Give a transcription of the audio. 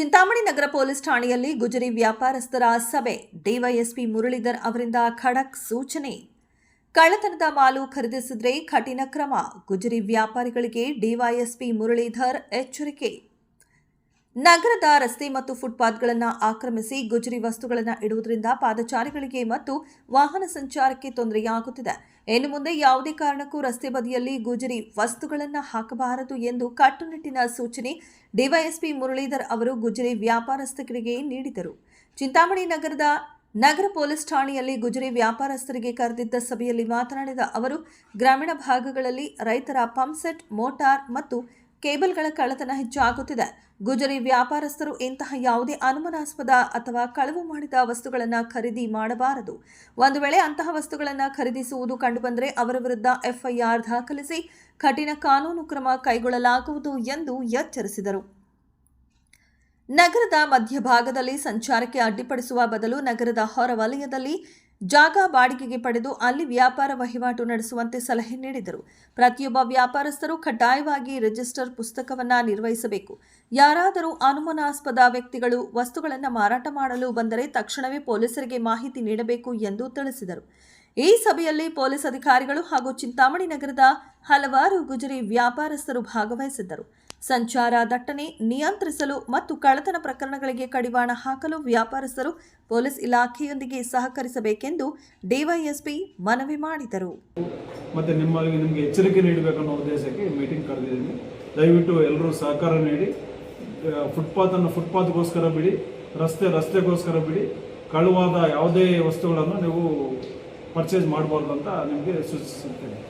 ಚಿಂತಾಮಣಿ ನಗರ police ಠಾಣೆಯಲ್ಲಿ ಗುಜರಿ ವ್ಯಾಪಾರಸ್ಥರ ಸಭೆ. DYSP Muralidhar ಅವರಿಂದ ಖಡಕ್ ಸೂಚನೆ. ಕಳ್ಳತನದ ಮಾಲು ಖರೀದಿಸಿದರೆ ಕಠಿಣ ಕ್ರಮ. ಗುಜರಿ ವ್ಯಾಪಾರಿಗಳಿಗೆ ಡಿವೈಎಸ್ಪಿ ಮುರಳೀಧರ್ ಎಚ್ಚರಿಕೆ. ನಗರದ ರಸ್ತೆ ಮತ್ತು ಫುಟ್ಪಾತ್ಗಳನ್ನು ಆಕ್ರಮಿಸಿ ಗುಜರಿ ವಸ್ತುಗಳನ್ನು ಇಡುವುದರಿಂದ ಪಾದಚಾರಿಗಳಿಗೆ ಮತ್ತು ವಾಹನ ಸಂಚಾರಕ್ಕೆ ತೊಂದರೆಯಾಗುತ್ತಿದೆ. ಇನ್ನು ಮುಂದೆ ಯಾವುದೇ ಕಾರಣಕ್ಕೂ ರಸ್ತೆ ಬದಿಯಲ್ಲಿ ಗುಜರಿ ವಸ್ತುಗಳನ್ನು ಹಾಕಬಾರದು ಎಂದು ಕಟ್ಟುನಿಟ್ಟಿನ ಸೂಚನೆ ಡಿವೈಎಸ್ಪಿ ಮುರಳೀಧರ್ ಅವರು ಗುಜರಿ ವ್ಯಾಪಾರಸ್ಥರಿಗೆ ನೀಡಿದರು. ಚಿಂತಾಮಣಿ ನಗರದ ನಗರ ಪೊಲೀಸ್ ಠಾಣೆಯಲ್ಲಿ ಗುಜರಿ ವ್ಯಾಪಾರಸ್ಥರಿಗೆ ಕರೆದಿದ್ದ ಸಭೆಯಲ್ಲಿ ಮಾತನಾಡಿದ ಅವರು, ಗ್ರಾಮೀಣ ಭಾಗಗಳಲ್ಲಿ ರೈತರ ಪಂಪ್ಸೆಟ್, ಮೋಟಾರ್ ಮತ್ತು ಕೇಬಲ್ಗಳ ಕಳ್ಳತನ ಹೆಚ್ಚಾಗುತ್ತಿದೆ. ಗುಜರಿ ವ್ಯಾಪಾರಸ್ಥರು ಇಂತಹ ಯಾವುದೇ ಅನುಮಾನಾಸ್ಪದ ಅಥವಾ ಕಳವು ಮಾಡಿದ ವಸ್ತುಗಳನ್ನು ಖರೀದಿ ಮಾಡಬಾರದು. ಒಂದು ವೇಳೆ ಅಂತಹ ವಸ್ತುಗಳನ್ನು ಖರೀದಿಸುವುದು ಕಂಡುಬಂದರೆ ಅವರ ವಿರುದ್ಧ ಎಫ್ಐಆರ್ ದಾಖಲಿಸಿ ಕಠಿಣ ಕಾನೂನು ಕ್ರಮ ಕೈಗೊಳ್ಳಲಾಗುವುದು ಎಂದು ಎಚ್ಚರಿಸಿದರು. ನಗರದ ಮಧ್ಯಭಾಗದಲ್ಲಿ ಸಂಚಾರಕ್ಕೆ ಅಡ್ಡಿಪಡಿಸುವ ಬದಲು ನಗರದ ಹೊರವಲಯದಲ್ಲಿ ಜಾಗ ಬಾಡಿಗೆಗೆ ಪಡೆದು ಅಲ್ಲಿ ವ್ಯಾಪಾರ ವಹಿವಾಟು ನಡೆಸುವಂತೆ ಸಲಹೆ ನೀಡಿದರು. ಪ್ರತಿಯೊಬ್ಬ ವ್ಯಾಪಾರಸ್ಥರು ಕಡ್ಡಾಯವಾಗಿ ರಿಜಿಸ್ಟರ್ ಪುಸ್ತಕವನ್ನು ನಿರ್ವಹಿಸಬೇಕು. ಯಾರಾದರೂ ಅನುಮಾನಾಸ್ಪದ ವ್ಯಕ್ತಿಗಳು ವಸ್ತುಗಳನ್ನು ಮಾರಾಟ ಮಾಡಲು ಬಂದರೆ ತಕ್ಷಣವೇ ಪೊಲೀಸರಿಗೆ ಮಾಹಿತಿ ನೀಡಬೇಕು ಎಂದು ತಿಳಿಸಿದರು. ಈ ಸಭೆಯಲ್ಲಿ ಪೊಲೀಸ್ ಅಧಿಕಾರಿಗಳು ಹಾಗೂ ಚಿಂತಾಮಣಿ ನಗರದ ಹಲವಾರು ಗುಜರಿ ವ್ಯಾಪಾರಸ್ಥರು ಭಾಗವಹಿಸಿದ್ದರು. ಸಂಚಾರ ದಟ್ಟಣೆ ನಿಯಂತ್ರಿಸಲು ಮತ್ತು ಕಳ್ಳತನ ಪ್ರಕರಣಗಳಿಗೆ ಕಡಿವಾಣ ಹಾಕಲು ವ್ಯಾಪಾರಸ್ಥರು ಪೊಲೀಸ್ ಇಲಾಖೆಯೊಂದಿಗೆ ಸಹಕರಿಸಬೇಕೆಂದು ಡಿವೈಎಸ್ಪಿ ಮನವಿ ಮಾಡಿದರು. ಮತ್ತೆ ನಿಮಗೆ ಎಚ್ಚರಿಕೆ ನೀಡಬೇಕನ್ನೋ ಉದ್ದೇಶಕ್ಕೆ ಮೀಟಿಂಗ್ ಕರೆದಿದ್ದೀನಿ. ದಯವಿಟ್ಟು ಎಲ್ಲರೂ ಸಹಕಾರ ನೀಡಿ. ಫುಟ್ಪಾತ್ಗೋಸ್ಕರ ಬಿಡಿ, ರಸ್ತೆಗೋಸ್ಕರ ಬಿಡಿ. ಕಳುವಾದ ಯಾವುದೇ ವಸ್ತುಗಳನ್ನು ನೀವು ಪರ್ಚೇಸ್ ಮಾಡಬಾರ್ದು ಅಂತ ನಿಮಗೆ ಸೂಚಿಸುತ್ತೇನೆ.